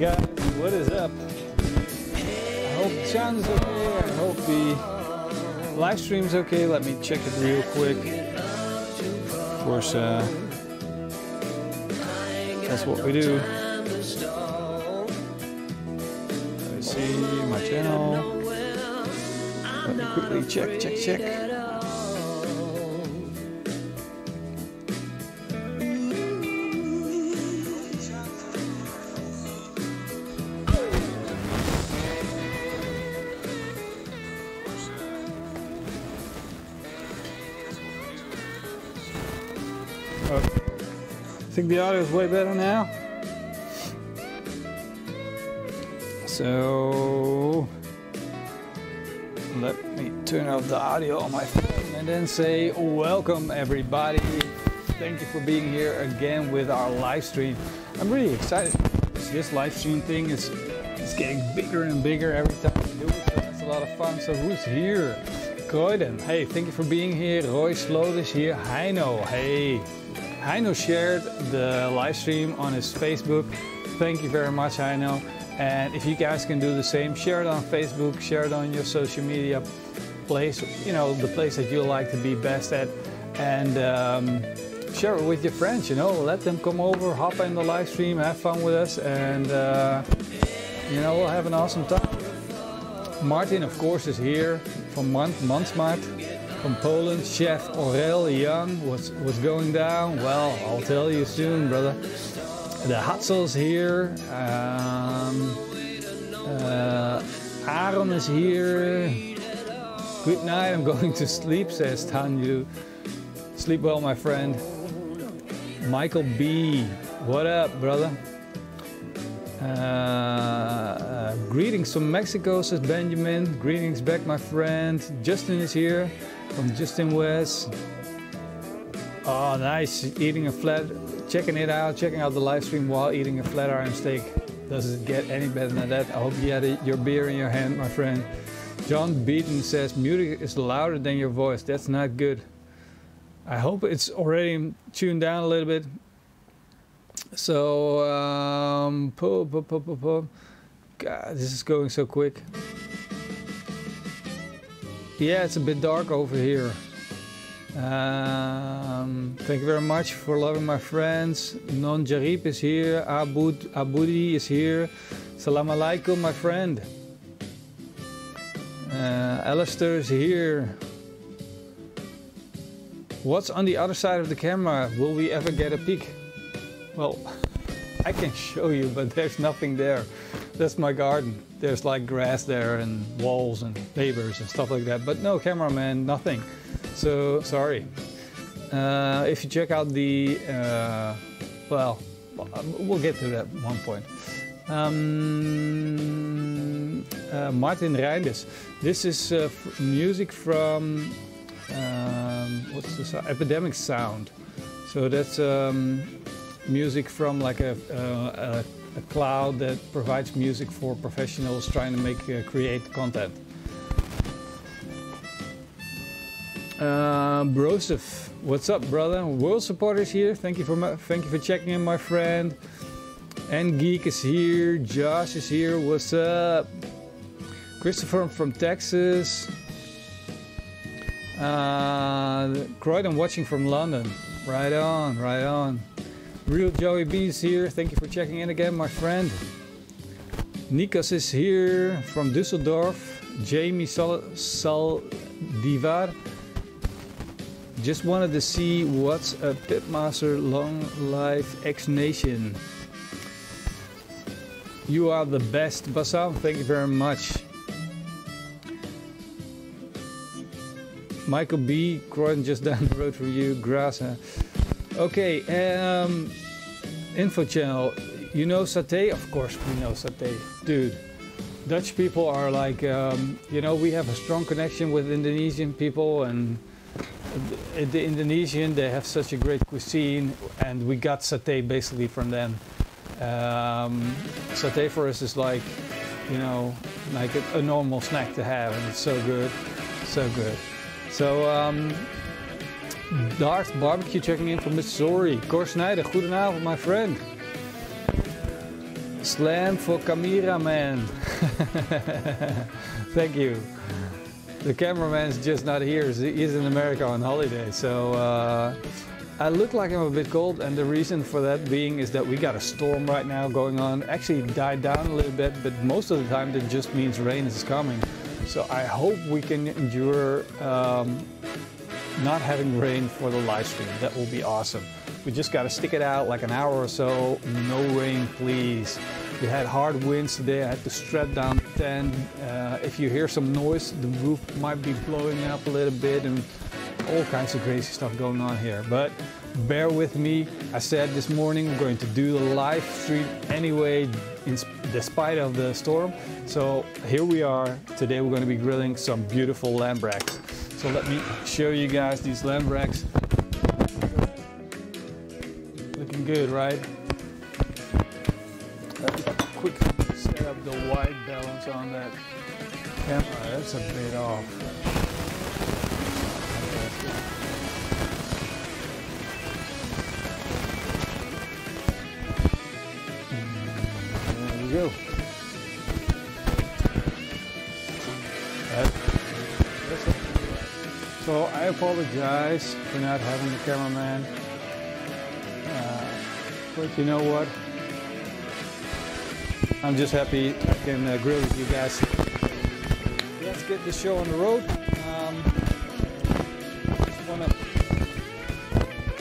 guys, what is up? I hope the sound is okay. I hope the live stream is okay. Let me check it real quick. Of course, that's what we do. Let me see my channel. Let me quickly check. I think the audio is way better now. So let me turn off the audio on my phone and then say welcome everybody. Thank you for being here again with our live stream. I'm really excited. This live stream thing is getting bigger and bigger every time we do it, so that's a lot of fun. So who's here? Croydon, hey, thank you for being here. Roy Sloot is here. Heino, hey. Heino shared the live stream on his Facebook. Thank you very much, Heino. And if you guys can do the same, share it on Facebook, share it on your social media place, you know, the place that you like to be best at, and share it with your friends, you know, let them come over, hop in the live stream, have fun with us, and you know, we'll have an awesome time. Martin, of course, is here from Mansmart. From Poland, Chef Aurel Young, what's going down? Well, I'll tell you soon, brother. The Hatzel's here. Aaron is here. Good night, I'm going to sleep, says Tanju. Sleep well, my friend. Michael B, what up, brother? Greetings from Mexico, says Benjamin. Greetings back, my friend. Justin is here. From Justin West. Oh, nice. Eating a checking out the live stream while eating a flat iron steak. Does it get any better than that? I hope you had your beer in your hand, my friend. John Beaton says, music is louder than your voice. That's not good. I hope it's already tuned down a little bit. So, God, this is going so quick. Yeah, it's a bit dark over here. Thank you very much for loving my friends. Non Jarib is here. Abudi is here. Salam alaikum, my friend. Alistair is here. What's on the other side of the camera? Will we ever get a peek? Well, I can show you, but there's nothing there. That's my garden. There's like grass there and walls and neighbors and stuff like that, but no cameraman, nothing. So sorry. If you check out the, well, we'll get to that one point. Martin Reinders. This is music from what's this? Epidemic Sound. So that's music from like a cloud that provides music for professionals trying to create content. Broseph, what's up, brother? World supporters here. Thank you for checking in, my friend. And Geek is here. Josh is here. What's up? Christopher from Texas. Croydon watching from London. Right on, right on. Real Joey B is here. Thank you for checking in again, my friend. Nikos is here from Düsseldorf. Jamie Saldivar. Just wanted to see what's a Pitmaster Long Life X Nation. You are the best, Bassam. Thank you very much. Michael B. Croydon just down the road from you. Grasa. Okay, info channel. You know Satay? Of course we know Satay. Dude, Dutch people are like, you know, we have a strong connection with Indonesian people, and the Indonesian, they have such a great cuisine, and we got Satay basically from them. Satay for us is like, you know, like a normal snack to have, and it's so good, so good. So, Darth Barbecue checking in from Missouri. Cor Snyder, goedenavond, my friend. Slam for cameraman. Thank you. The cameraman is just not here. He's in America on holiday. So I look like I'm a bit cold, and the reason for that being is that we got a storm right now going on. Actually died down a little bit, but most of the time that just means rain is coming. So I hope we can endure not having rain for the live stream. That will be awesome. We just got to stick it out like an hour or so. No rain, please. We had hard winds today. I had to strap down the tent. If you hear some noise, the roof might be blowing up a little bit and all kinds of crazy stuff going on here. But bear with me. I said this morning we're going to do the live stream anyway, despite of the storm. So here we are. Today we're going to be grilling some beautiful lamb racks. So let me show you guys these lamb racks. Looking good, right? Let me quick set up the white balance on that camera. That's a bit off. There we go. That's it. So I apologize for not having the cameraman. But you know what? I'm just happy I can grill with you guys. Let's get the show on the road. Just want to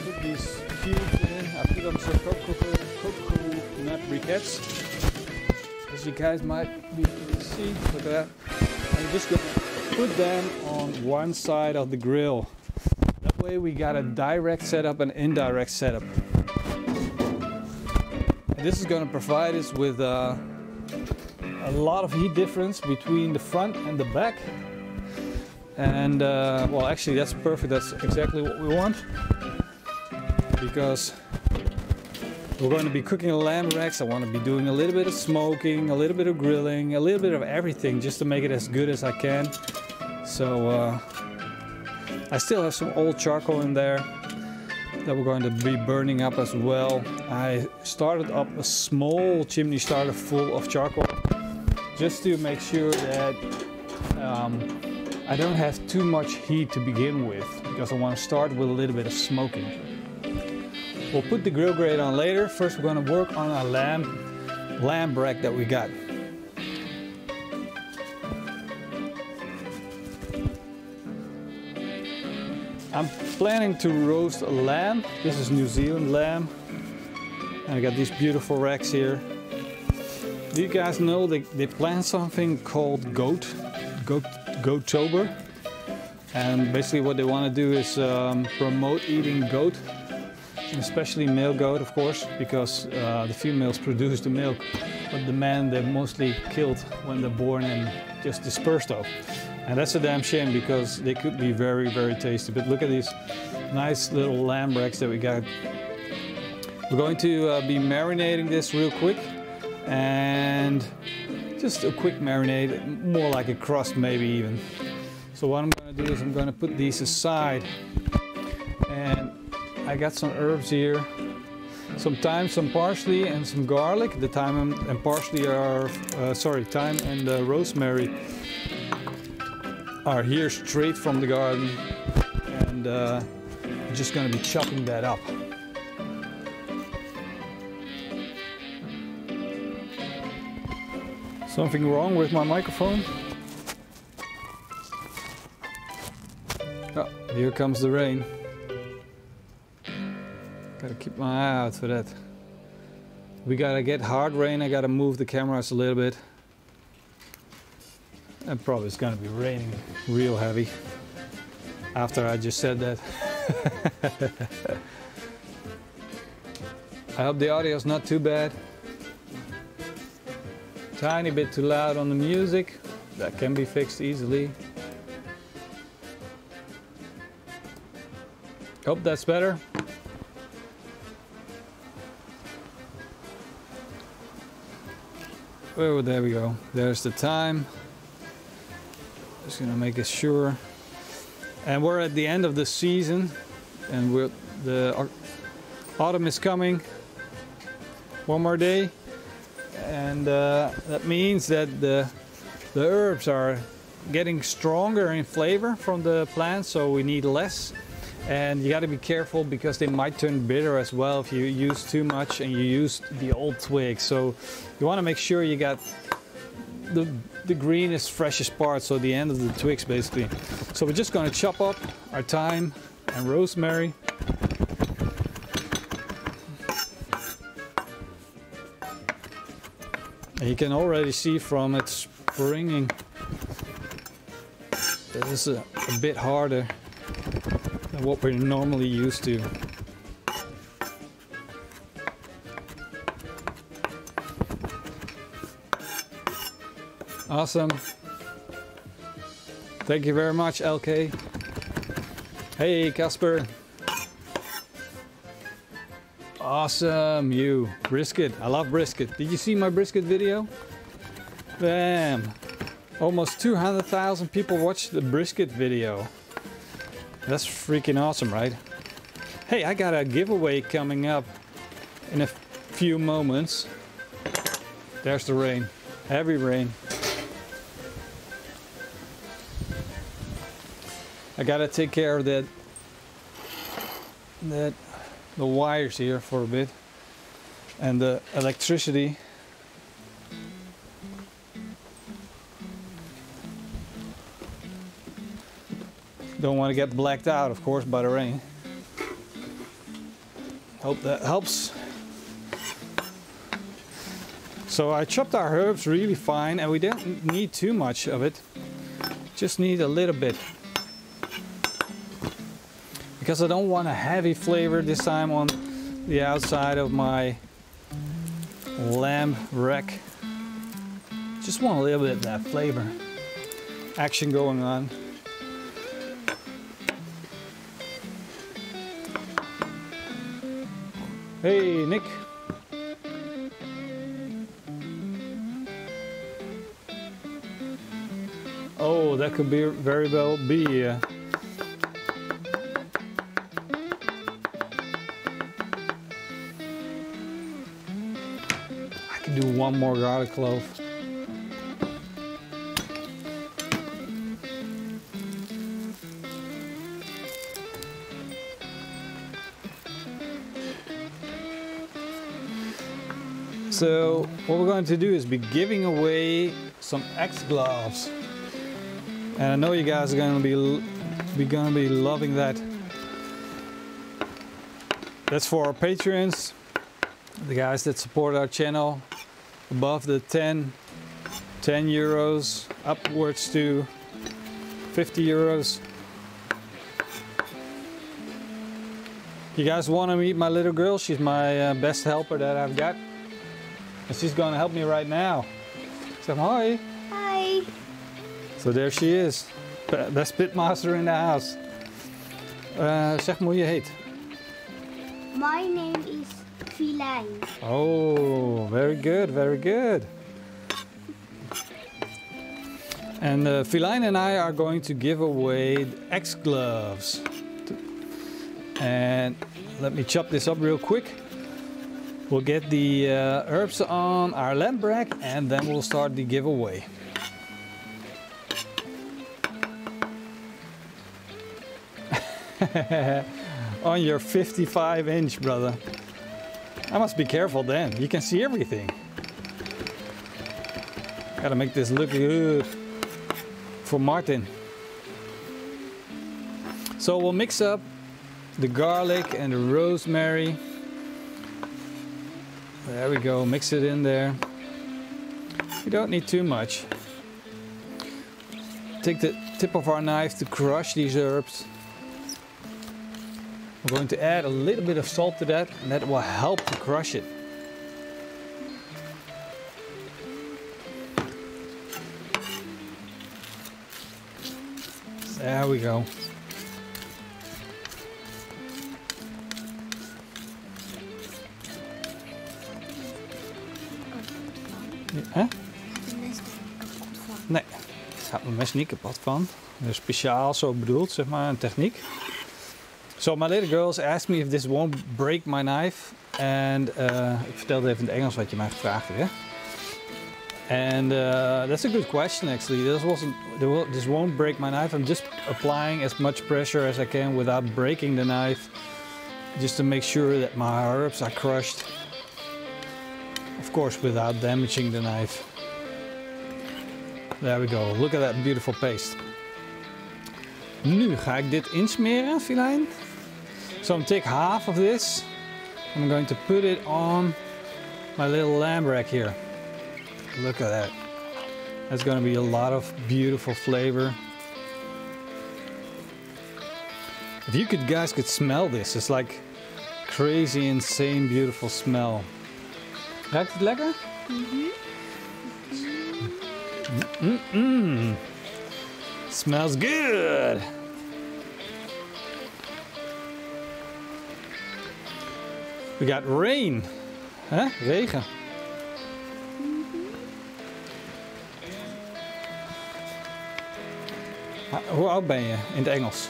put these cubes in. I put on some coconut briquettes. As you guys might be able to see, look at that. I'm just going to put them on one side of the grill. That way we got a direct setup and indirect setup. This is going to provide us with a lot of heat difference between the front and the back. And well, actually that's perfect. That's exactly what we want, because we're going to be cooking lamb racks. I want to be doing a little bit of smoking, a little bit of grilling, a little bit of everything, just to make it as good as I can. So I still have some old charcoal in there that we're going to be burning up as well. I started up a small chimney starter full of charcoal just to make sure that I don't have too much heat to begin with, because I want to start with a little bit of smoking. We'll put the grill grate on later. First we're going to work on our lamb rack that we got. I'm planning to roast a lamb. This is New Zealand lamb. And I got these beautiful racks here. Do you guys know they plan something called Goatober? And basically what they want to do is promote eating goat, and especially male goat, of course, because the females produce the milk, but the men they're mostly killed when they're born and just dispersed of. And that's a damn shame, because they could be very, very tasty. But look at these nice little lamb racks that we got. We're going to be marinating this real quick, and just a quick marinade, more like a crust maybe even. So what I'm going to do is I'm going to put these aside, and I got some herbs here, some thyme, some parsley, and some garlic. The thyme and parsley are, thyme and rosemary are here straight from the garden, and I'm just going to be chopping that up. Something wrong with my microphone? Oh, here comes the rain. Gotta keep my eye out for that. We gotta get hard rain. I gotta move the cameras a little bit. And probably it's gonna be raining real heavy after I just said that. I hope the audio is not too bad. Tiny bit too loud on the music. That can be fixed easily. Hope that's better. Oh, there we go. There's the time. Just gonna make it sure. And we're at the end of the season, and the autumn is coming. One more day, and that means that the herbs are getting stronger in flavor from the plant, so we need less. And you got to be careful because they might turn bitter as well if you use too much and you use the old twigs. So you want to make sure you got the greenest, freshest part, so the end of the twigs basically. So we're just going to chop up our thyme and rosemary. And you can already see from it springing that this is a bit harder than what we're normally used to. Awesome. Thank you very much, LK. Hey, Casper. Awesome, you. Brisket. I love brisket. Did you see my brisket video? Bam. Almost 200,000 people watched the brisket video. That's freaking awesome, right? Hey, I got a giveaway coming up in a few moments. There's the rain. Heavy rain. I gotta take care of the wires here for a bit, and the electricity. Don't want to get blacked out, of course, by the rain. Hope that helps. So I chopped our herbs really fine, and we don't need too much of it. Just need a little bit. Because I don't want a heavy flavor this time on the outside of my lamb rack. Just want a little bit of that flavor action going on. Hey, Nick. Oh, that could be very well be. I can do one more garlic clove. So what we're going to do is be giving away some Acces gloves, and I know you guys are going to be loving that. That's for our patrons, the guys that support our channel above the 10 euros upwards to 50 euros. You guys want to meet my little girl? She's my best helper that I've got. And she's going to help me right now. Say hi. Hi. So there she is. Best pitmaster in the house. Zeg me hoe je heet. My name is Filijn. Oh, very good, very good. And Filijn and I are going to give away the Acces gloves. And let me chop this up real quick. We'll get the herbs on our lamp rack and then we'll start the giveaway. On your 55-inch, brother. I must be careful then. You can see everything. Gotta make this look good for Martin. So we'll mix up the garlic and the rosemary. There we go, mix it in there. We don't need too much. Take the tip of our knife to crush these herbs. We're going to add a little bit of salt to that, and that will help to crush it. There we go. Huh? Nee, gaat mijn mes niet kapot van. Dus speciaal zo bedoeld, zeg maar, een techniek. So my little girls asked me if this won't break my knife. En ik vertelde even in het Engels wat je mij gevraagd hebt. And that's a good question actually. This won't break my knife. I'm just applying as much pressure as I can without breaking the knife, just to make sure that my herbs are crushed. Of course, without damaging the knife. There we go. Look at that beautiful paste. Nu ga ik dit insmeren, Filijn. So I'm take half of this. I'm going to put it on my little lamb rack here. Look at that. That's going to be a lot of beautiful flavor. If you guys could smell this, it's like crazy, insane, beautiful smell. Ruikt het lekker? Smells good. We got rain. Huh? Regen. Hoe oud ben je in het Engels?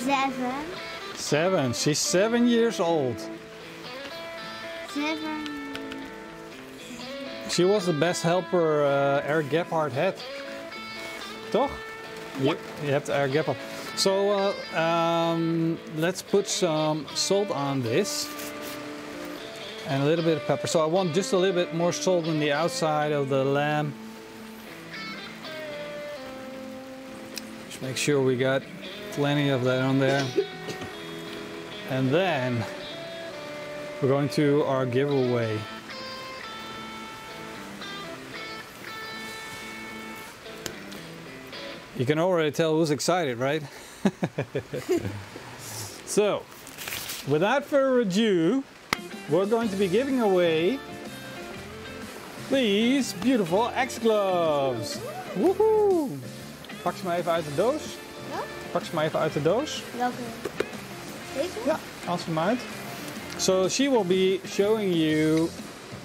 7. 7. She's 7 years old. 7. She was the best helper Eric Gephardt had. Toch? Ja. Je hebt Eric Gephardt. So let's put some salt on this. And a little bit of pepper. So I want just a little bit more salt on the outside of the lamb. Just make sure we got plenty of that on there. And then we're going to our giveaway. You can already tell who's excited, right? So, without further ado, we're going to be giving away these beautiful Acces gloves. Woohoo! Pak ze maar even uit de doos. Ja? Pak ze maar even uit de doos. Welke? Deze? Ja, haal ze maar uit. So she will be showing you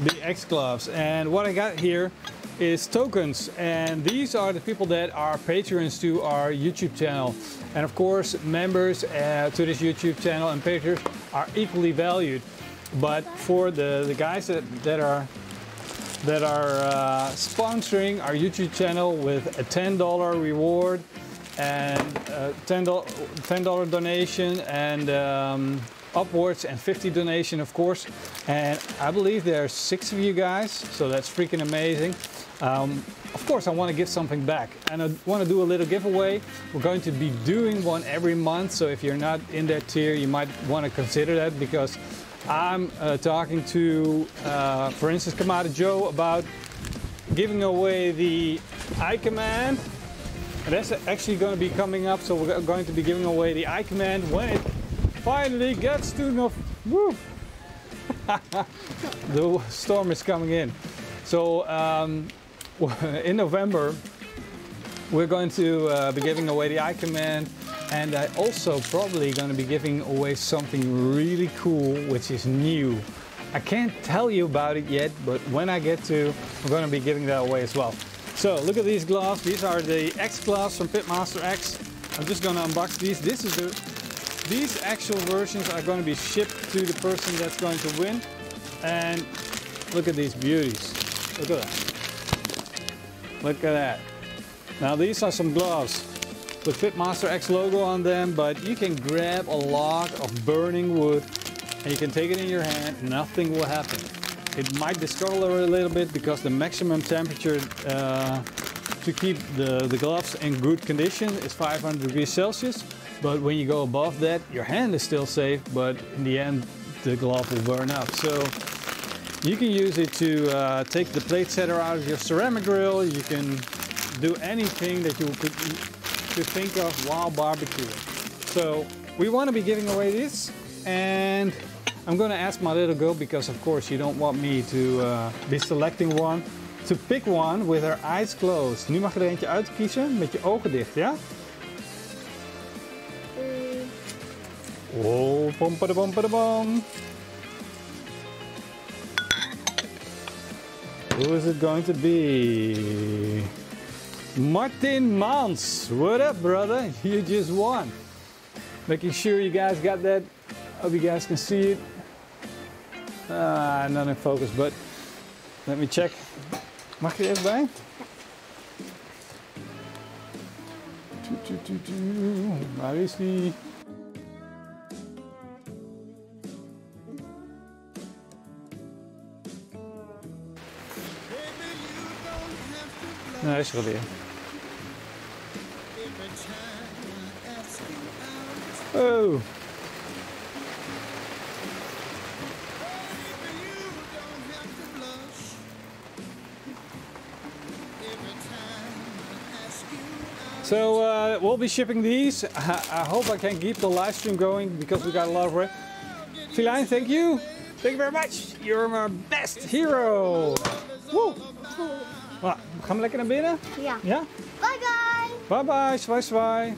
the Acces gloves. And what I got here is tokens, and these are the people that are patrons to our YouTube channel. And of course, members to this YouTube channel and patrons are equally valued. But for the guys that are sponsoring our YouTube channel with a $10 reward and $10 donation and upwards and 50 donation, of course. And I believe there's 6 of you guys, so that's freaking amazing. Of course, I want to give something back, and I want to do a little giveaway. We're going to be doing one every month, so if you're not in that tier, you might want to consider that, because I'm talking to, for instance, Kamada Joe about giving away the iCommand. And that's actually going to be coming up, so we're going to be giving away the iCommand when it finally gets to enough. Woo! The storm is coming in. So in November, we're going to be giving away the iCommand, and I also probably going to be giving away something really cool, which is new. I can't tell you about it yet, but when I get to, we're going to be giving that away as well. So look at these gloves. These are the Acces gloves from Pitmaster X. I'm just going to unbox these. These actual versions are going to be shipped to the person that's going to win. And look at these beauties. Look at that. Look at that. Now these are some gloves with Pitmaster X logo on them, but you can grab a log of burning wood and you can take it in your hand, nothing will happen. It might discolor a little bit because the maximum temperature to keep the gloves in good condition is 500 degrees Celsius. But when you go above that, your hand is still safe, but in the end the glove will burn up. So you can use it to take the plate setter out of your ceramic grill. You can do anything that you could think of while barbecuing. So we want to be giving away this, and I'm going to ask my little girl, because of course you don't want me to be selecting one, to pick one with her eyes closed. Nu mag je er eentje uitkiezen met je ogen dicht, ja? Oh, pom-pa-da-pom-pa-da-pom. Who is it going to be? Martin Mans. What up, brother? You just won. Making sure you guys got that. Hope you guys can see it. Not in focus, but let me check. Mag je er even bij? Waar is die? Nou, hij is er alweer. Oh. So we'll be shipping these. I hope I can keep the live stream going because we got a lot of work. Feline, thank you. Thank you very much. You're my best hero. Woo. Nou, gaan we lekker naar binnen? Ja. Ja? Bye bye. Bye bye, zwaai zwaai.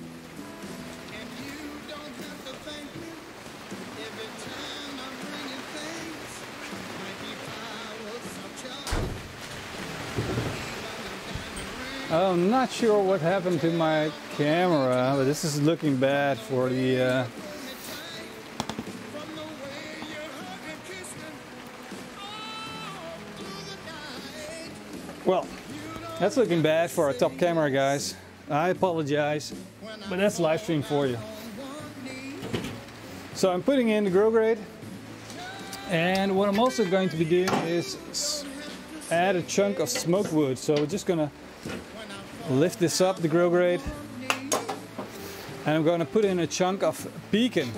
Oh, I'm not sure what happened to my camera, but this is looking bad for the Well, that's looking bad for our top camera, guys. I apologize, but that's live stream for you. So I'm putting in the grow grate, and what I'm also going to be doing is add a chunk of smoked wood. So we're just gonna lift this up, the grow grate, and I'm gonna put in a chunk of pecan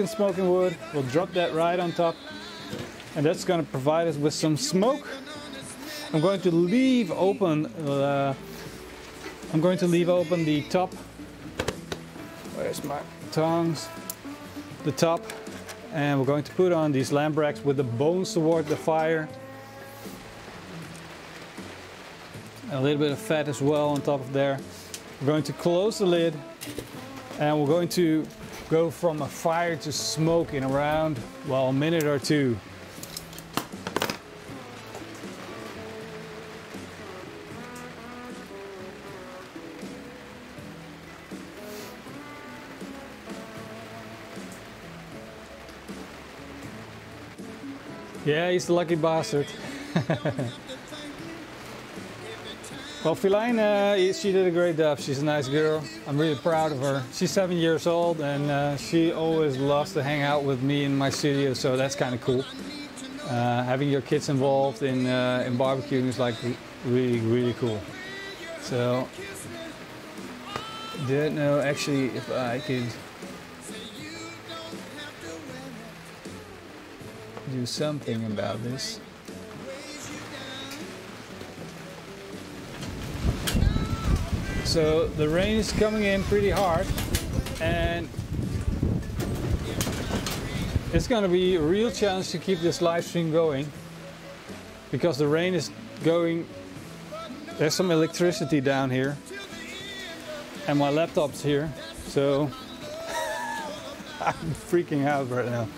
smoking wood. We'll drop that right on top, and that's gonna provide us with some smoke. I'm going to leave open the top. Where's my tongs? The top, and we're going to put on these lamp racks with the bones toward the fire. A little bit of fat as well on top of there. We're going to close the lid, and we're going to go from a fire to smoke in around, well, a minute or two. Yeah, he's the lucky bastard. Well, Feline, she did a great job. She's a nice girl. I'm really proud of her. She's 7 years old, and she always loves to hang out with me in my studio, so that's kind of cool. Having your kids involved in barbecuing is like really cool. So, didn't know actually if I could do something about this. So the rain is coming in pretty hard, and it's going to be a real challenge to keep this live stream going because the rain is going. There's some electricity down here, and my laptop's here, so I'm freaking out right now.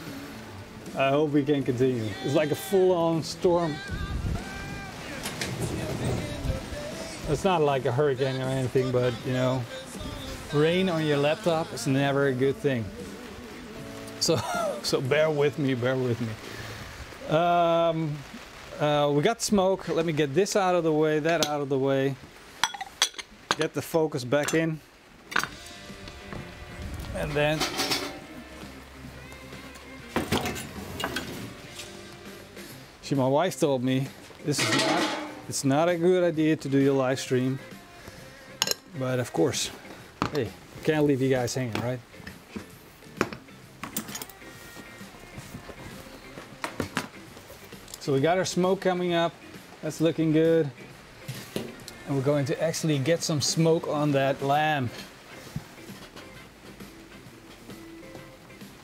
I hope we can continue. It's like a full-on storm. It's not like a hurricane or anything, but you know, rain on your laptop is never a good thing. So bear with me, bear with me. We got smoke. Let me get this out of the way, that out of the way. Get the focus back in. And then my wife told me it's not a good idea to do your live stream, but of course, hey, can't leave you guys hanging, right? So we got our smoke coming up, that's looking good, and we're going to actually get some smoke on that lamb.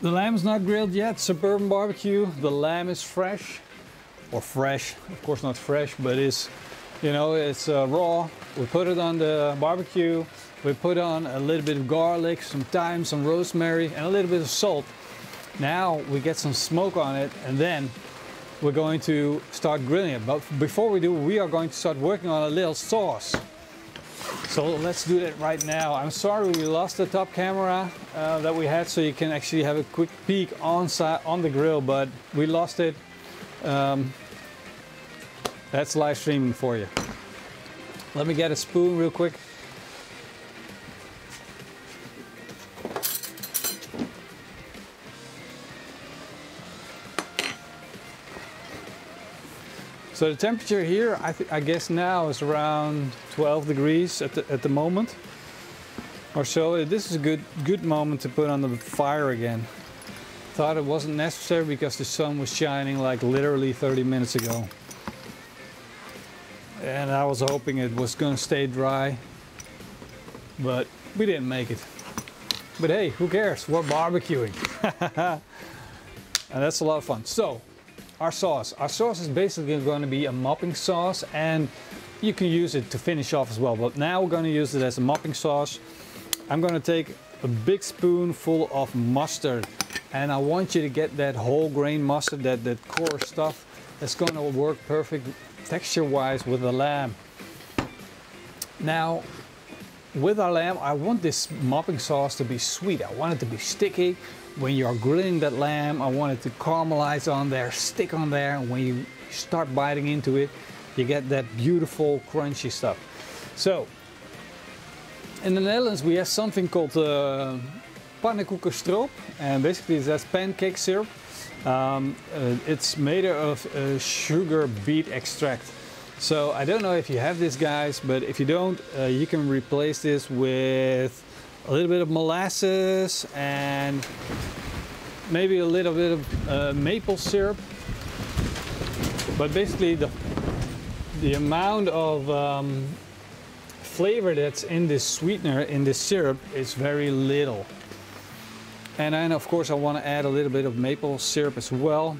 The lamb's not grilled yet, suburban barbecue. The lamb is fresh. Or fresh, of course not fresh, but it's, you know, it's raw. We put it on the barbecue. We put on a little bit of garlic, some thyme, some rosemary, and a little bit of salt. Now we get some smoke on it, and then we're going to start grilling it. But before we do, we are going to start working on a little sauce. So let's do that right now. I'm sorry we lost the top camera that we had, so you can actually have a quick peek on the grill, but we lost it. That's live streaming for you. Let me get a spoon real quick. So the temperature here, I guess now is around 12 degrees at the moment or so. This is a good moment to put on the fire again. Thought it wasn't necessary because the sun was shining like literally 30 minutes ago. And I was hoping it was gonna stay dry, but we didn't make it. But hey, who cares? We're barbecuing. And that's a lot of fun. So, our sauce is basically going to be a mopping sauce, and you can use it to finish off as well, but now we're going to use it as a mopping sauce. I'm going to take a big spoonful of mustard, and I want you to get that whole grain mustard, that core stuff that's going to work perfect texture wise with the lamb. Now with our lamb, I want this mopping sauce to be sweet. I want it to be sticky. When you're grilling that lamb, I want it to caramelize on there, stick on there, and when you start biting into it, you get that beautiful crunchy stuff. So, in the Netherlands we have something called pannenkoekenstroop, and basically that's pancake syrup. It's made of sugar beet extract. So I don't know if you have this, guys, but if you don't, you can replace this with a little bit of molasses and maybe a little bit of maple syrup. But basically the amount of flavor that's in this sweetener, in this syrup, is very little. And then of course I want to add a little bit of maple syrup as well.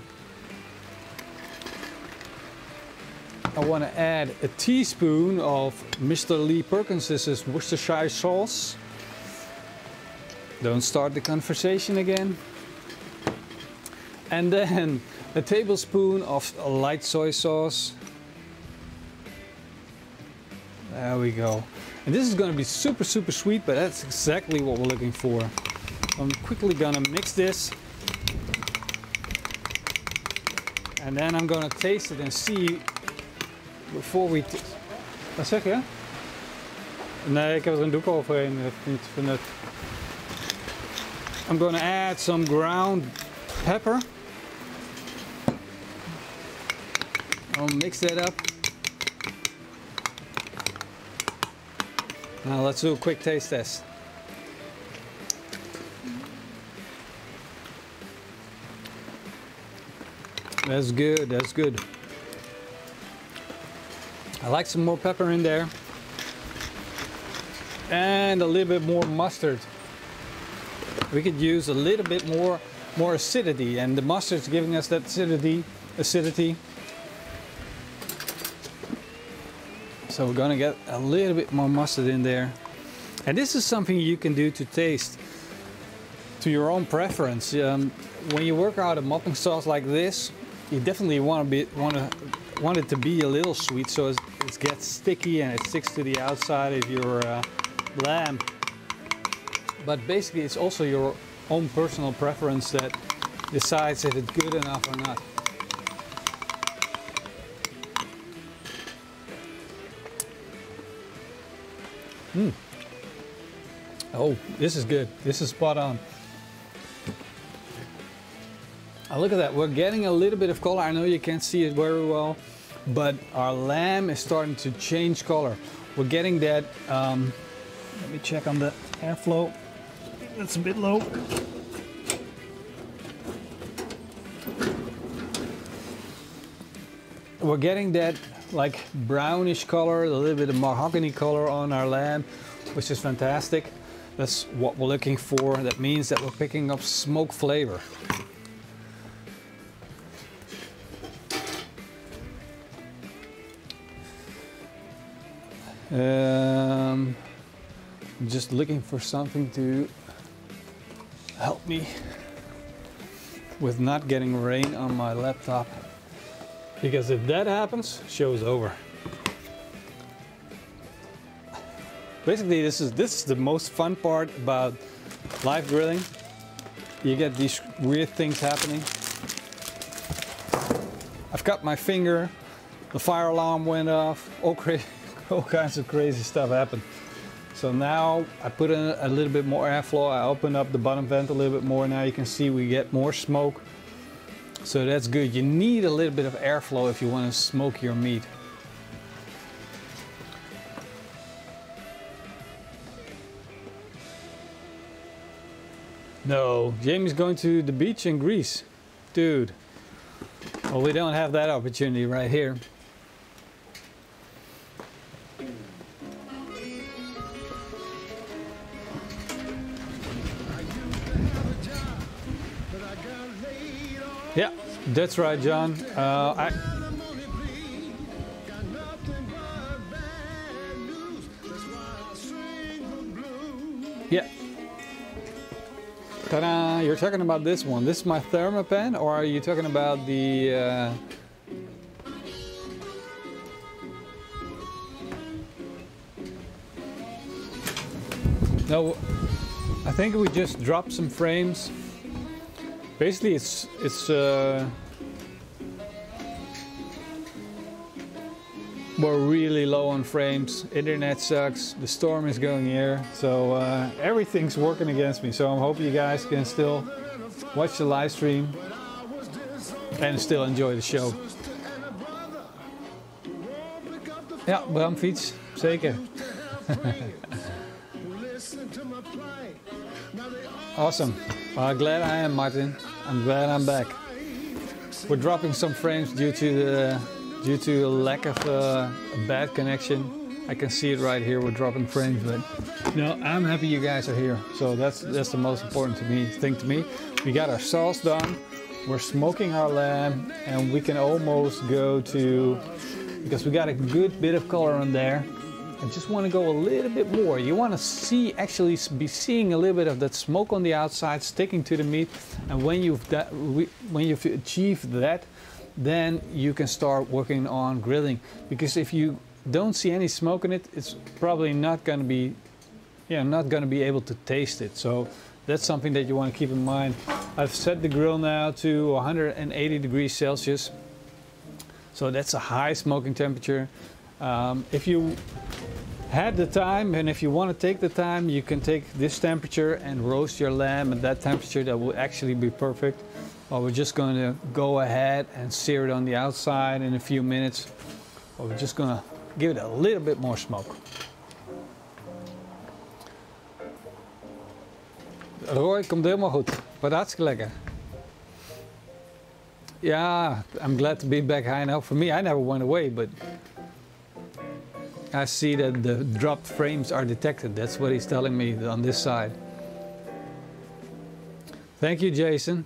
I want to add a teaspoon of Mr. Lee Perkins's Worcestershire sauce. Don't start the conversation again. And then a tablespoon of light soy sauce. There we go. And this is going to be super sweet, but that's exactly what we're looking for. I'm quickly going to mix this. And then I'm going to taste it and see before we... Wat zeg je? Nee, ik heb er een doek overheen. Niet van net. I'm going to add some ground pepper. I'll mix that up. Now let's do a quick taste test. That's good, that's good. I like some more pepper in there. And a little bit more mustard. We could use a little bit more acidity, and the mustard's giving us that acidity. So we're gonna get a little bit more mustard in there. And this is something you can do to taste to your own preference. When you work out a mopping sauce like this, you definitely want it to be a little sweet, so it gets sticky and it sticks to the outside of your lamb. But basically it's also your own personal preference that decides if it's good enough or not. Oh, this is good. This is spot on. Look at that. We're getting a little bit of color. I know you can't see it very well, but our lamb is starting to change color. We're getting that. Let me check on the airflow. That's a bit low. We're getting that like brownish color, a little bit of mahogany color on our lamb, which is fantastic. That's what we're looking for. That means that we're picking up smoke flavor. I'm just looking for something to help me with not getting rain on my laptop, because if that happens, show's over. Basically, this is the most fun part about live grilling. You get these weird things happening. I've cut my finger, the fire alarm went off, all kinds of crazy stuff happened. So now I put in a little bit more airflow. I open up the bottom vent a little bit more. Now you can see we get more smoke. So that's good. You need a little bit of airflow if you want to smoke your meat. No, Jamie's going to the beach in Greece. Dude. Well, we don't have that opportunity right here. Yeah, that's right, John. Yeah. Ta-da! You're talking about this one. This is my thermopan, or are you talking about the... No, I think we just dropped some frames. Basically, we're really low on frames. Internet sucks. The storm is going here, so everything's working against me. So I'm hoping you guys can still watch the live stream and still enjoy the show. Ja, Bramfiets, zeker. Awesome. Well, glad I am, Martin. I'm glad I'm back. We're dropping some frames due to a lack of a bad connection. I can see it right here. We're dropping frames, but no, I'm happy you guys are here. So that's the most important thing to me. We got our sauce done. We're smoking our lamb, and we can almost go to, because we got a good bit of color on there. I just want to go a little bit more. You want to actually be seeing a little bit of that smoke on the outside sticking to the meat, and when you've achieved that, then you can start working on grilling. Because if you don't see any smoke in it, it's probably not going to be, not going to be able to taste it. So that's something that you want to keep in mind. I've set the grill now to 180 degrees Celsius. So that's a high smoking temperature. If you had the time, and if you want to take the time, you can take this temperature and roast your lamb at that temperature. That will actually be perfect. Well, we're just going to go ahead and sear it on the outside in a few minutes. Well, we're just going to give it a little bit more smoke. Roy, komt helemaal goed. Wat hartstikke lekker. Yeah, I'm glad to be back high now. For me, I never went away, but I see that the dropped frames are detected. That's what he's telling me on this side. Thank you, Jason.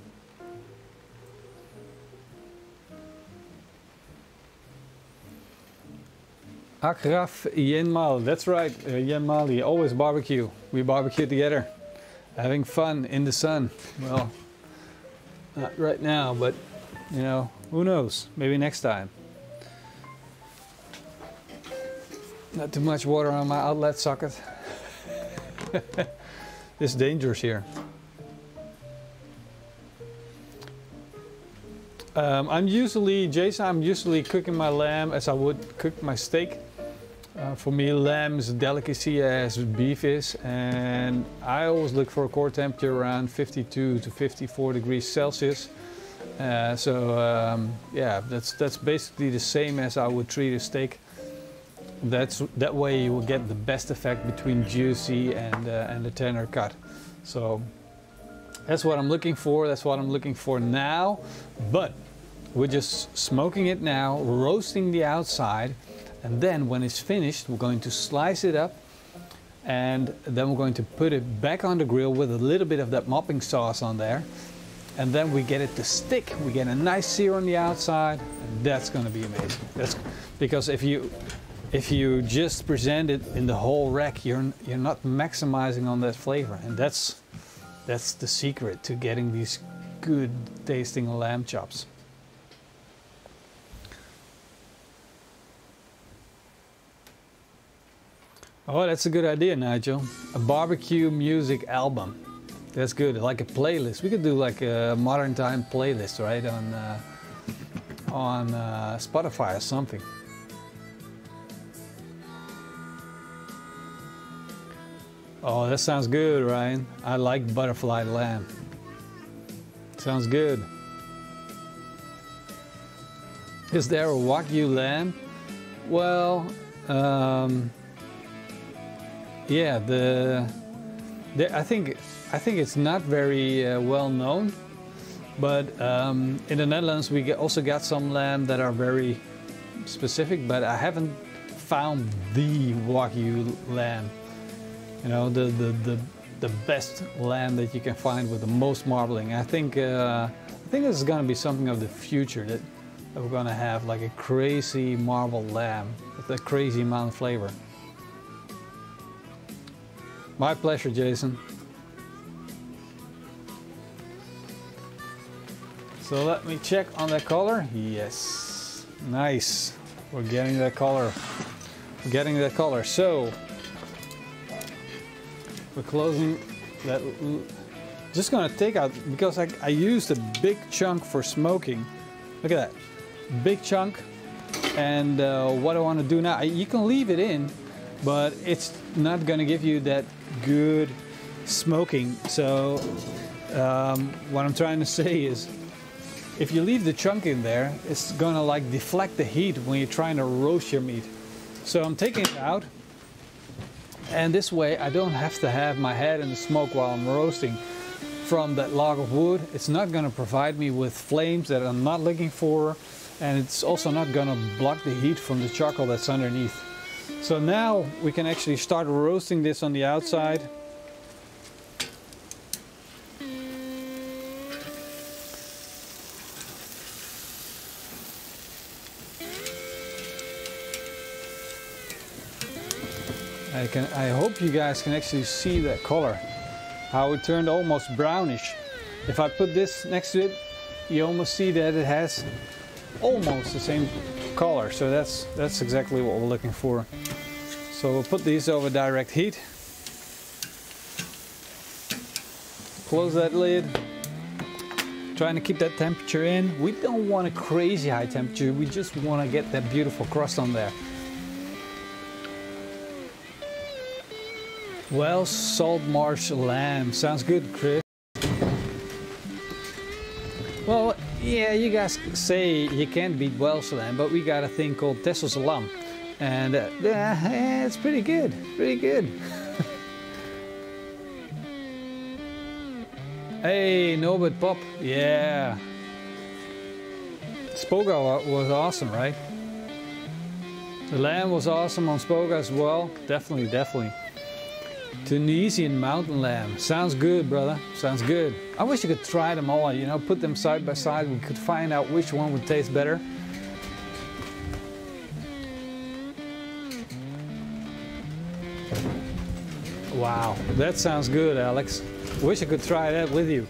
Agraf Yenmal, that's right, Yenmali, always barbecue. We barbecue together, having fun in the sun. Well, not right now, but you know, who knows, maybe next time. Not too much water on my outlet socket. It's dangerous here. I'm usually cooking my lamb as I would cook my steak. For me, lamb is a delicacy as beef is, and I always look for a core temperature around 52 to 54 degrees Celsius. Yeah, that's basically the same as I would treat a steak. That way you will get the best effect between juicy and the tender cut. So that's what I'm looking for. That's what I'm looking for now. But we're just smoking it now, roasting the outside, and then when it's finished, we're going to slice it up, and then we're going to put it back on the grill with a little bit of that mopping sauce on there, and then we get it to stick. We get a nice sear on the outside, and that's going to be amazing. That's because if you just present it in the whole rack, you're not maximizing on that flavor, and that's the secret to getting these good tasting lamb chops. Oh, that's a good idea, Nigel. A barbecue music album. That's good, like a playlist. We could do like a modern time playlist, right, on Spotify or something. Oh, that sounds good, Ryan. I like butterfly lamb. Sounds good. Is there a Wagyu lamb? Well, yeah, I think it's not very well known, but in the Netherlands we also got some lamb that are very specific, but I haven't found the Wagyu lamb. You know, the best lamb that you can find with the most marbling. I think this is gonna be something of the future, that we're gonna have like a crazy marbled lamb with a crazy amount of flavor. My pleasure, Jason. So let me check on the color. Yes, nice. We're getting that color. We're getting that color. So we're closing that. Just gonna take out, because I used a big chunk for smoking. Look at that, big chunk. And what I want to do now, you can leave it in, but it's not gonna give you that good smoking. So what I'm trying to say is, if you leave the chunk in there, it's gonna like deflect the heat when you're trying to roast your meat. So I'm taking it out, and this way I don't have to have my head in the smoke while I'm roasting from that log of wood. It's not gonna provide me with flames that I'm not looking for, and it's also not gonna block the heat from the charcoal that's underneath. So now we can actually start roasting this on the outside. I hope you guys can actually see that color, how it turned almost brownish. If I put this next to it, you almost see that it has almost the same color. So that's exactly what we're looking for. So we'll put these over direct heat. Close that lid. Trying to keep that temperature in. We don't want a crazy high temperature. We just want to get that beautiful crust on there. Well, salt marsh lamb. Sounds good, Chris. Well, yeah, you guys say you can't beat Welsh lamb, but we got a thing called Texels lamb. And it's pretty good, pretty good. Hey, Norbert Pop, yeah. Spoga was awesome, right? The lamb was awesome on Spoga as well. Definitely, definitely. Tunisian mountain lamb. Sounds good, brother. Sounds good. I wish you could try them all, you know, put them side by side. We could find out which one would taste better. Wow, that sounds good, Alex. Wish I could try that with you.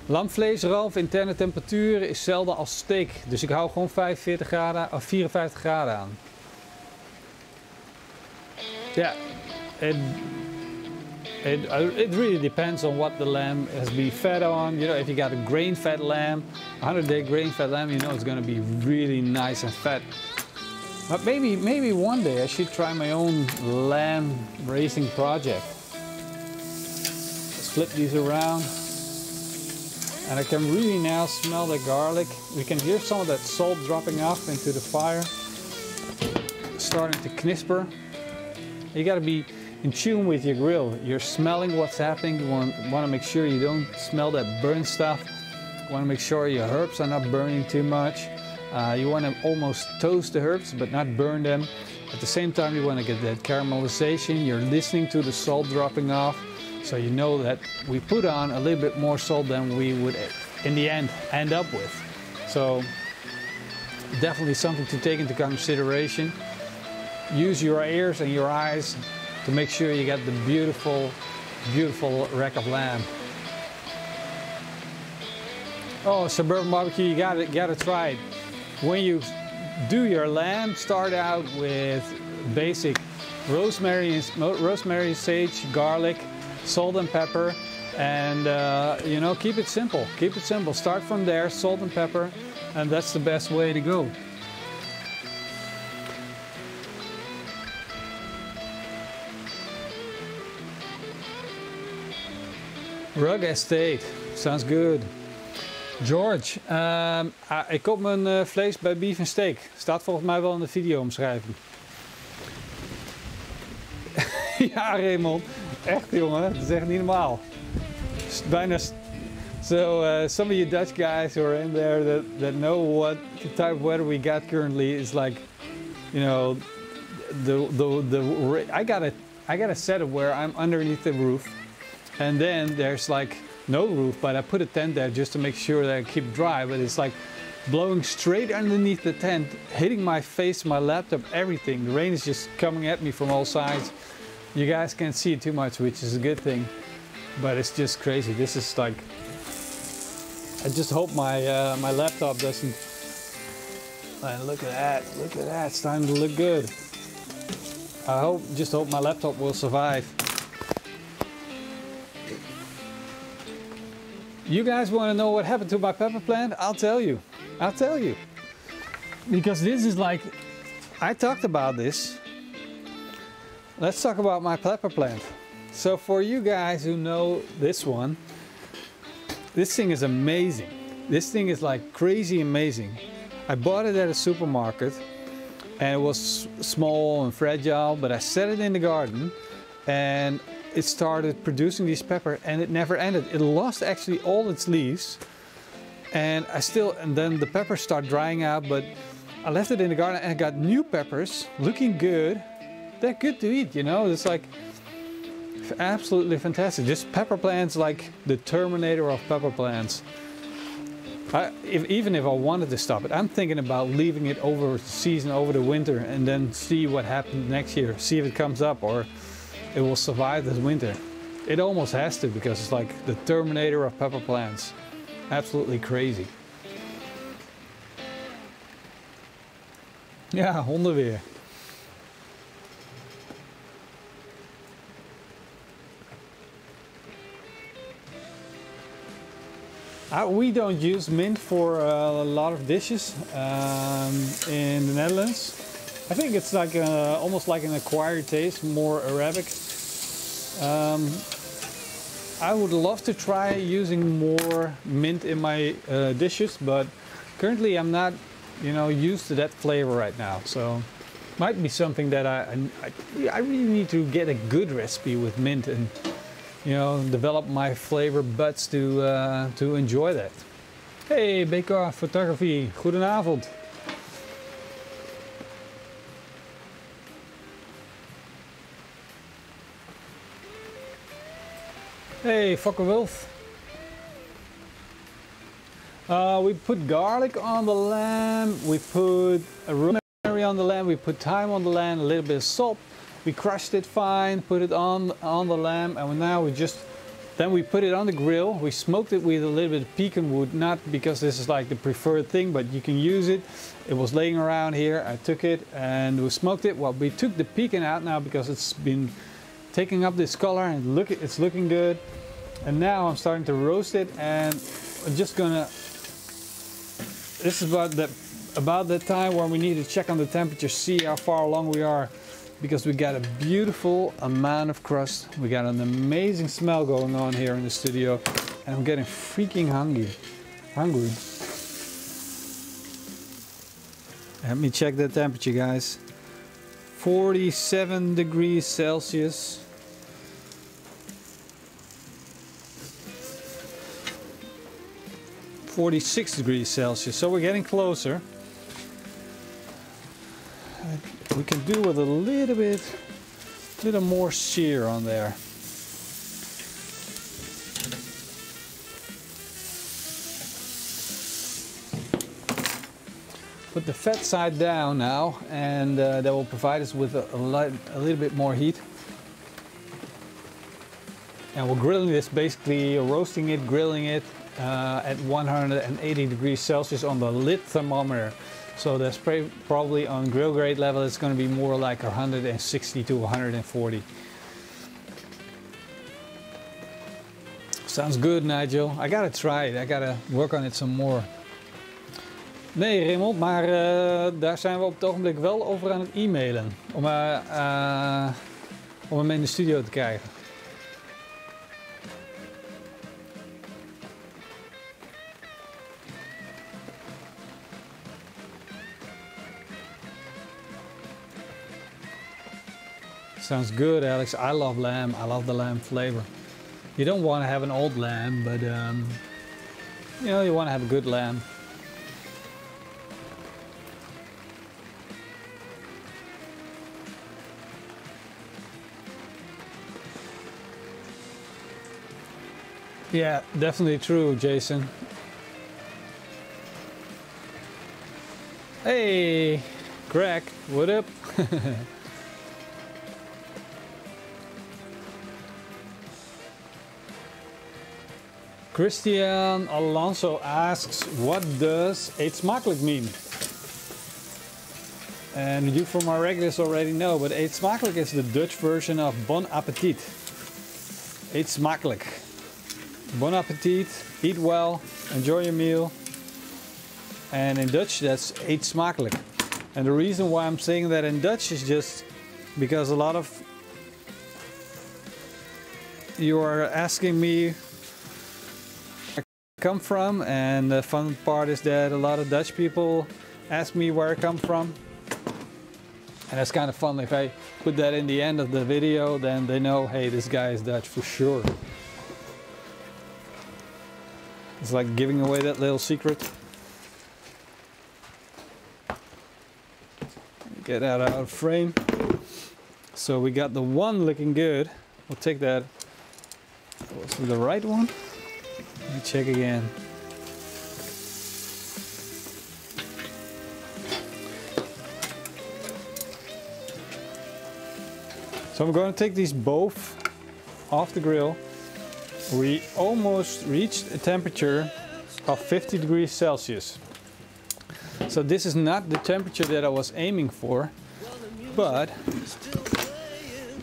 Lamvlees, Ralf, interne temperatuur is zelden als steak. Dus ik hou gewoon 45 graden of 54 graden aan. Yeah, it really depends on what the lamb has been fed on. You know, if you got a grain-fed lamb, 100-day grain-fed lamb, you know it's going to be really nice and fat. But maybe one day I should try my own lamb raising project. Let's flip these around. And I can really now smell the garlic. We can hear some of that salt dropping off into the fire. Starting to crisper. You got to be in tune with your grill. You're smelling what's happening. You want to make sure you don't smell that burnt stuff. You want to make sure your herbs are not burning too much. You want to almost toast the herbs but not burn them. At the same time you want to get that caramelization. You're listening to the salt dropping off. So you know that we put on a little bit more salt than we would in the end up with. So definitely something to take into consideration. Use your ears and your eyes to make sure you get the beautiful, beautiful rack of lamb. Oh, Suburban Barbecue, you gotta try it. When you do your lamb, start out with basic rosemary, sage, garlic, salt and pepper, and you know, keep it simple. Keep it simple. Start from there, salt and pepper, and that's the best way to go. Rug Estate, sounds good. George, ik koop mijn vlees bij Beef & Steak. Staat volgens mij wel in de videoomschrijving. Ja, Raymond. Echt, jongen. Dat is echt niet normaal. Bijna... So, some of you Dutch guys who are in there that know what the type of weather we got currently is like, you know, I got a setup where I'm underneath the roof. And then there's like no roof, but I put a tent there just to make sure that I keep dry, but it's like blowing straight underneath the tent, hitting my face, my laptop, everything. The rain is just coming at me from all sides. You guys can't see it too much, which is a good thing, but it's just crazy. This is like, I just hope my laptop doesn't, and look at that, it's starting to look good. Just hope my laptop will survive. You guys want to know what happened to my pepper plant? I'll tell you. Because this is like, I talked about this. Let's talk about my pepper plant. So for you guys who know this one, this thing is amazing. This thing is like crazy amazing. I bought it at a supermarket and it was small and fragile, but I set it in the garden and it started producing these pepper and it never ended. It lost actually all its leaves and then the peppers start drying out, but I left it in the garden and I got new peppers looking good. They're good to eat, you know, it's like absolutely fantastic. Just pepper plants like the Terminator of pepper plants. Even if I wanted to stop it, I'm thinking about leaving it over the season, over the winter, and then see what happens next year. See if it comes up or it will survive this winter. It almost has to, because it's like the Terminator of pepper plants. Absolutely crazy. Ja, honden weer. We don't use mint for a lot of dishes in the Netherlands. I think it's like almost like an acquired taste, more Arabic. I would love to try using more mint in my dishes, but currently I'm not, you know, used to that flavor right now. So might be something that I really need to get a good recipe with mint and, you know, develop my flavor buds to enjoy that. Hey, BK Photography, goedenavond. Hey, Fokker Wolf. We put garlic on the lamb, we put rosemary on the lamb, we put thyme on the lamb, a little bit of salt. We crushed it fine, put it on the lamb, and now then we put it on the grill. We smoked it with a little bit of pecan wood, not because this is like the preferred thing, but you can use it. It was laying around here, I took it and we smoked it. Well, we took the pecan out now because it's been taking up this color and look, it's looking good. And now I'm starting to roast it, and I'm just gonna, this is about that time where we need to check on the temperature, see how far along we are. Because we got a beautiful amount of crust. We got an amazing smell going on here in the studio. And I'm getting freaking hungry. Let me check the temperature, guys. 47 degrees Celsius. $46°C. So we're getting closer. We can do with a little more sear on there. Put the fat side down now, and that will provide us with a little bit more heat. And we're grilling this, basically roasting it, grilling it at 180 degrees Celsius on the lid thermometer. So that's probably on grill grade level, it's going to be more like 160 to 140. Sounds good, Nigel. I gotta try it. I gotta work on it some more. Nee, Raymond, maar daar zijn we op het ogenblik wel over aan het e-mailen. Om hem in de studio te krijgen. Sounds good, Alex. I love lamb. I love the lamb flavor. You don't want to have an old lamb, but you know, you want to have a good lamb. Yeah, definitely true, Jason. Hey, Greg, what up? Christian Alonso asks, what does eet smakelijk mean? And you from our regulars already know, but eet smakelijk is the Dutch version of bon appetit. Eet smakelijk. Bon appetit, eat well, enjoy your meal. And in Dutch that's eet smakelijk. And the reason why I'm saying that in Dutch is just because a lot of you are asking me come from, and the fun part is that a lot of Dutch people ask me where I come from, and it's kind of fun. If I put that in the end of the video, then they know, hey, this guy is Dutch for sure. It's like giving away that little secret. Get that out of frame. So we got the one looking good. We'll take that. Was it the right one? Let me check again. So I'm going to take these both off the grill. We almost reached a temperature of 50 degrees Celsius. So this is not the temperature that I was aiming for, but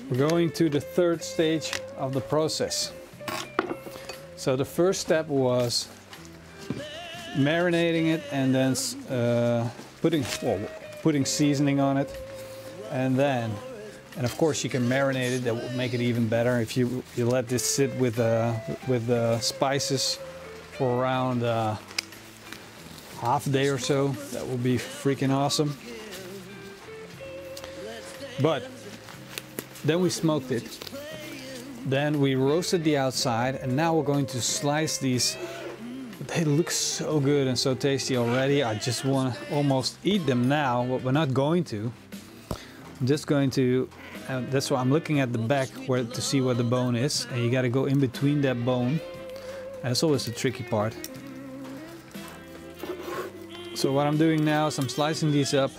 we're going to the third stage of the process. So the first step was marinating it and then putting seasoning on it, and of course you can marinate it. That will make it even better if you let this sit with the spices for around half a day or so. That will be freaking awesome. But then we smoked it. Then we roasted the outside, and now we're going to slice these. They look so good and so tasty already. I just want to almost eat them now, but we're not going to. I'm just going to, that's why I'm looking at the back to see where the bone is, and you got to go in between that bone. That's always the tricky part. So what I'm doing now is I'm slicing these up.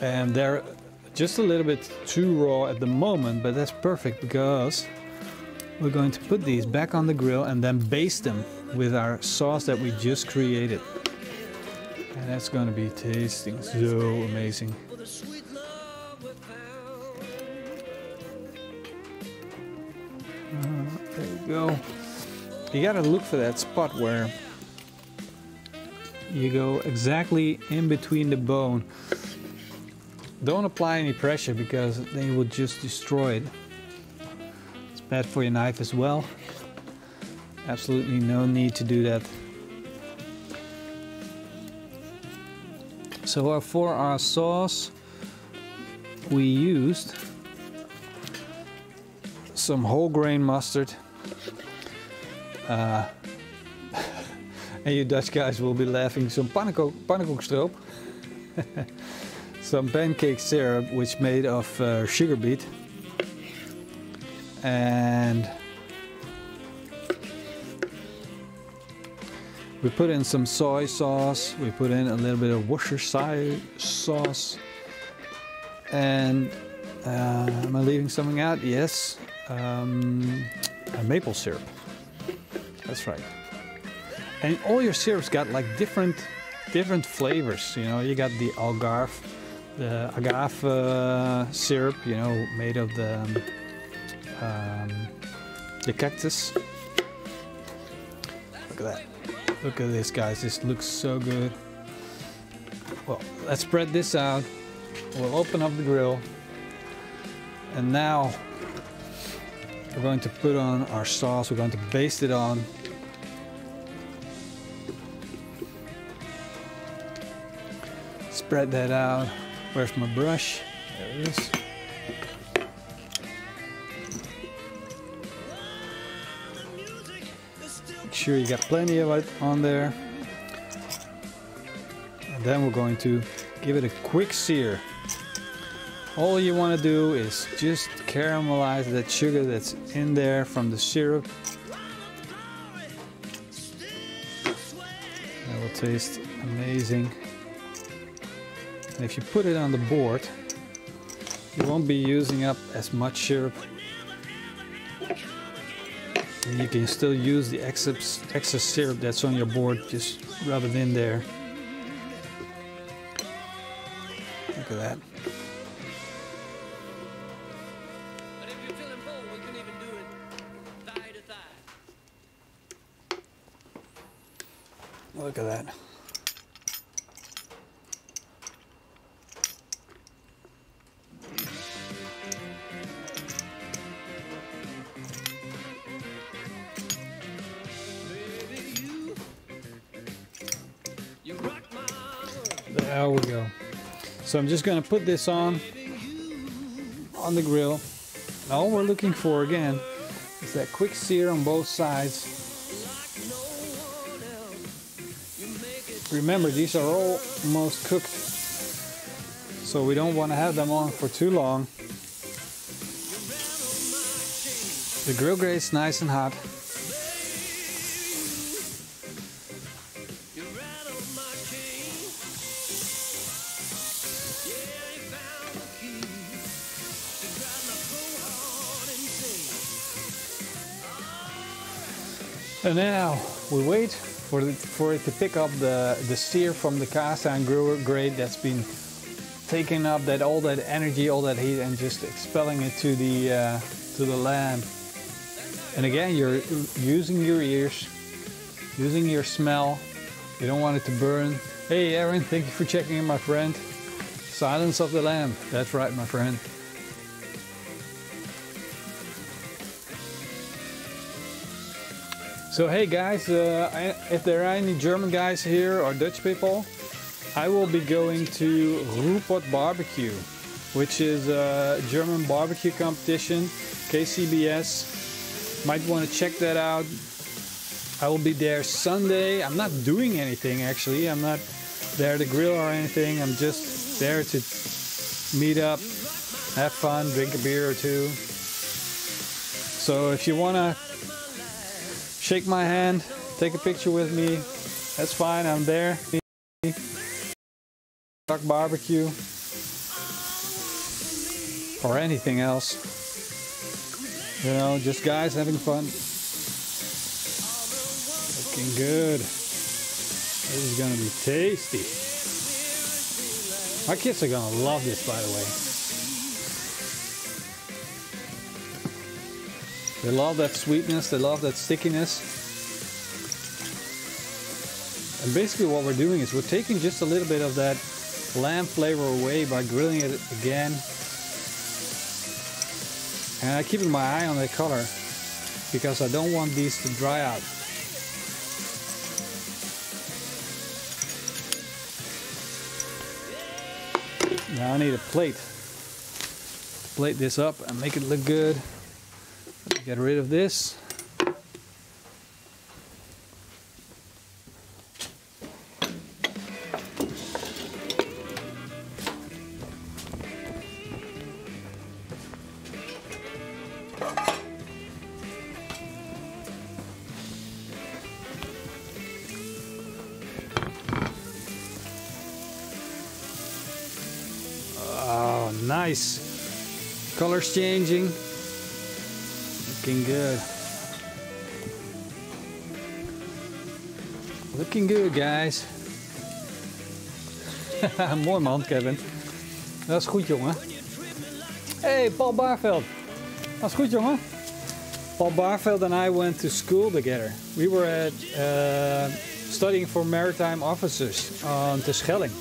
And they're just a little bit too raw at the moment, but that's perfect because we're going to put these back on the grill and then baste them with our sauce that we just created. And that's going to be tasting so amazing. There you go. You gotta look for that spot where you go exactly in between the bone. Don't apply any pressure because they will just destroy it. It's bad for your knife as well. Absolutely no need to do that. So for our sauce, we used some whole grain mustard. And you Dutch guys will be laughing. Some pannenkoekstroop. Some pancake syrup, which made of sugar beet. And we put in some soy sauce. We put in a little bit of Worcestershire sauce. And am I leaving something out? Yes. Maple syrup. That's right. And all your syrups got like different flavors. You know, you got the agave syrup, you know, made of the cactus. Look at that. Look at this, guys. This looks so good. Well, let's spread this out. We'll open up the grill. And now we're going to put on our sauce. We're going to baste it on. Spread that out. Where's my brush? There it is. Make sure you got plenty of it on there. And then we're going to give it a quick sear. All you want to do is just caramelize that sugar that's in there from the syrup. That will taste amazing. And if you put it on the board, you won't be using up as much syrup. And you can still use the excess syrup that's on your board, just rub it in there. Look at that. But if you're feeling full, we can even do it thigh to thigh. Look at that. There we go. So I'm just going to put this on the grill. All we're looking for again is that quick sear on both sides. Remember, these are almost cooked, so we don't want to have them on for too long. The grill grate's nice and hot. And now we wait for it to pick up the sear from the cast iron grill grate that's been taking up all that energy, all that heat, and just expelling it to the lamb. And again, you're using your ears, using your smell. You don't want it to burn. Hey Aaron, thank you for checking in, my friend. Silence of the lamb. That's right, my friend. So hey guys, if there are any German guys here or Dutch people, I will be going to Ruhrpott Barbecue, which is a German barbecue competition, KCBS. Might want to check that out. I will be there Sunday. I'm not doing anything actually. I'm not there to grill or anything. I'm just there to meet up, have fun, drink a beer or two. So if you want to shake my hand, take a picture with me, that's fine, I'm there. Barbecue or anything else, you know, just guys having fun. Looking good. This is gonna be tasty. My kids are gonna love this, by the way. They love that sweetness, they love that stickiness. And basically what we're doing is we're taking just a little bit of that lamb flavor away by grilling it again. And I keep my eye on the color because I don't want these to dry out. Now I need a plate to plate this up and make it look good. Get rid of this. Oh, nice. Color's changing. Looking good. Looking good, guys. Mooi man, Kevin. Dat is goed, jongen. Hey, Paul Barveld. Dat is goed, jongen. Paul Barveld and I went to school together. We were at studying for maritime officers on Terschelling.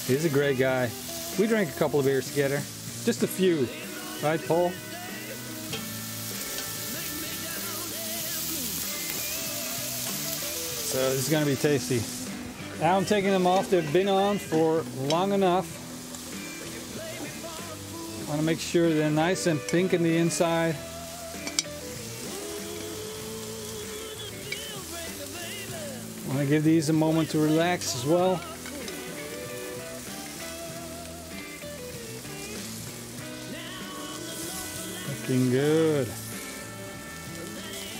He's a great guy. We drank a couple of beers together. Just a few. Right, Paul? So this is gonna be tasty. Now I'm taking them off. They've been on for long enough. I want to make sure they're nice and pink in the inside. I want to give these a moment to relax as well. Looking good.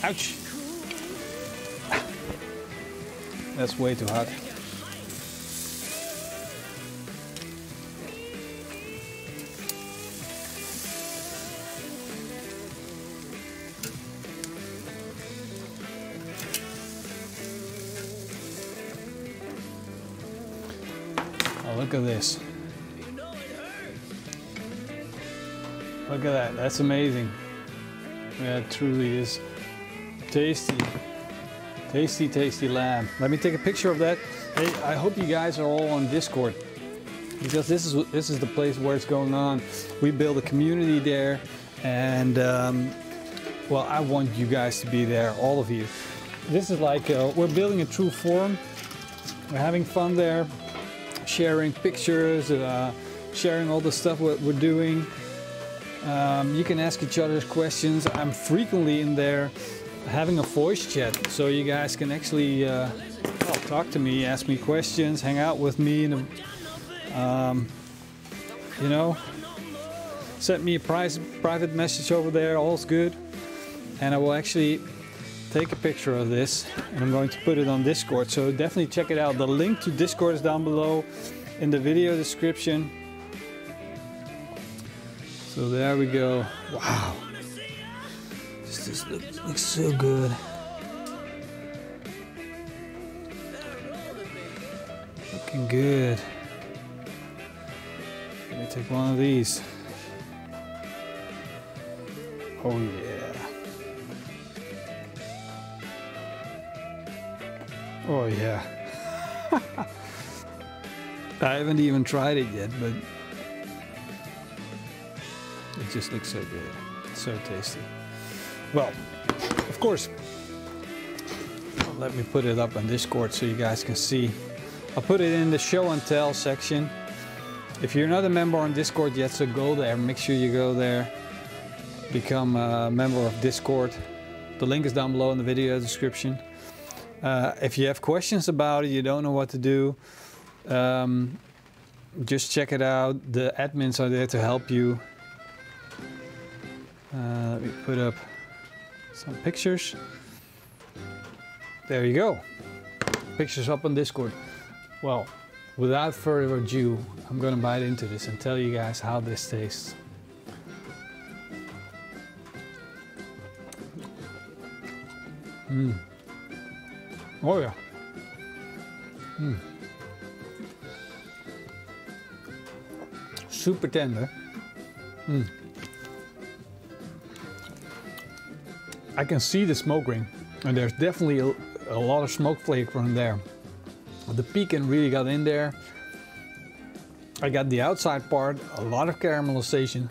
Ouch! That's way too hot. Oh, look at this. Look at that. That's amazing. Yeah, it truly is tasty. Tasty, tasty lamb. Let me take a picture of that. Hey, I hope you guys are all on Discord, because this is the place where it's going on. We build a community there, and well, I want you guys to be there, all of you. This is like we're building a true forum. We're having fun there, sharing pictures, sharing all the stuff what we're doing. You can ask each other questions. I'm frequently in there having a voice chat, so you guys can actually well, talk to me, ask me questions, hang out with me, and you know, send me a private message over there. All's good, and I will actually take a picture of this and I'm going to put it on Discord, so definitely check it out. The link to Discord is down below in the video description. So there we go. Wow, this looks so good. Looking good. Let me take one of these. Oh yeah. Oh yeah. I haven't even tried it yet, but it just looks so good. So tasty. Well, of course, let me put it up on Discord so you guys can see. I'll put it in the show and tell section. If you're not a member on Discord yet, so go there. Make sure you go there. Become a member of Discord. The link is down below in the video description. If you have questions about it, you don't know what to do, just check it out. The admins are there to help you. Let me put up some pictures. There you go. Pictures up on Discord. Well, without further ado, I'm gonna bite into this and tell you guys how this tastes. Oh yeah. Super tender. I can see the smoke ring, and there's definitely a lot of smoke flavor in there. The pecan really got in there. I got the outside part, a lot of caramelization.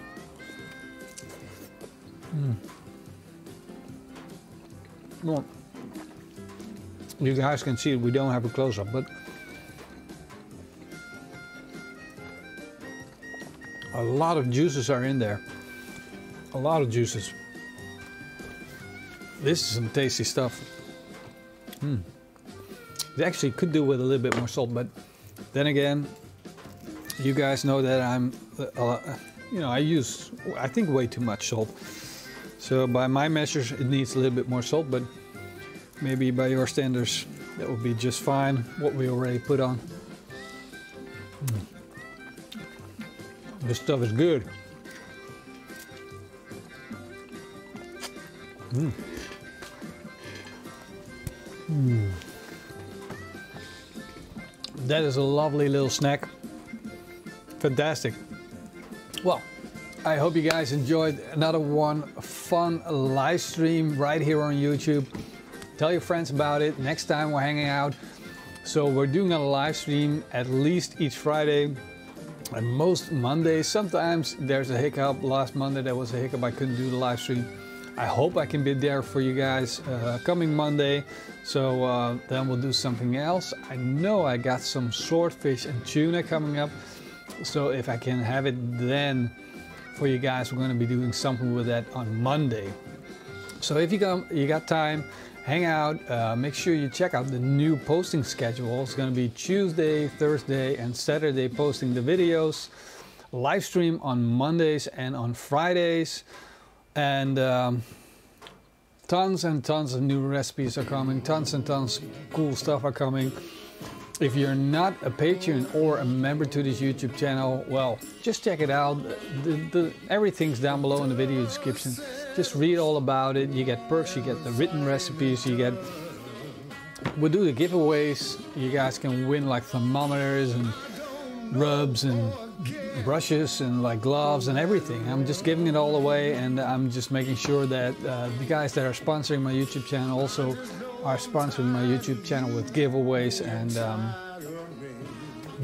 Well, you guys can see it, we don't have a close-up, but a lot of juices are in there. A lot of juices. This is some tasty stuff. It actually could do with a little bit more salt, but then again, you guys know that I'm, you know, I use, I think, way too much salt. So by my measures, it needs a little bit more salt, but maybe by your standards, that would be just fine, what we already put on. This stuff is good. That is a lovely little snack. Fantastic. Well, I hope you guys enjoyed another one fun live stream right here on YouTube. Tell your friends about it next time we're hanging out. So we're doing a live stream at least each Friday and most Mondays. Sometimes there's a hiccup. Last Monday there was a hiccup, I couldn't do the live stream. I hope I can be there for you guys coming Monday. So then we'll do something else. I know I got some swordfish and tuna coming up. So if I can have it then for you guys, we're going to be doing something with that on Monday. So if you got time, hang out. Make sure you check out the new posting schedule. It's going to be Tuesday, Thursday, and Saturday posting the videos. Live stream on Mondays and on Fridays. And tons and tons of new recipes are coming. Tons and tons of cool stuff are coming. If you're not a patron or a member to this YouTube channel, well, just check it out. Everything's down below in the video description. Just read all about it. You get perks, you get the written recipes, we'll do the giveaways. You guys can win like thermometers and rubs and brushes and like gloves and everything. I'm just giving it all away, and I'm just making sure that the guys that are sponsoring my YouTube channel also are sponsoring my YouTube channel with giveaways. And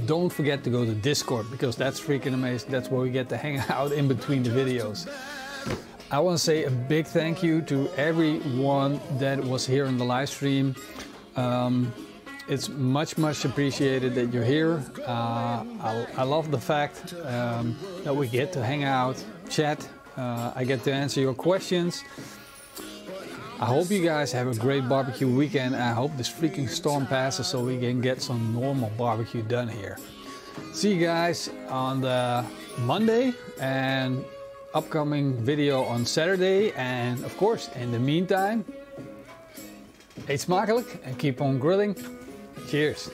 don't forget to go to Discord, because that's freaking amazing. That's where we get to hang out in between the videos. I want to say a big thank you to everyone that was here in the live stream. It's much appreciated that you're here. I love the fact that we get to hang out, chat. I get to answer your questions. I hope you guys have a great barbecue weekend. I hope this freaking storm passes so we can get some normal barbecue done here. See you guys on the Monday and upcoming video on Saturday. And of course, in the meantime, eet smakelijk and keep on grilling. Cheers.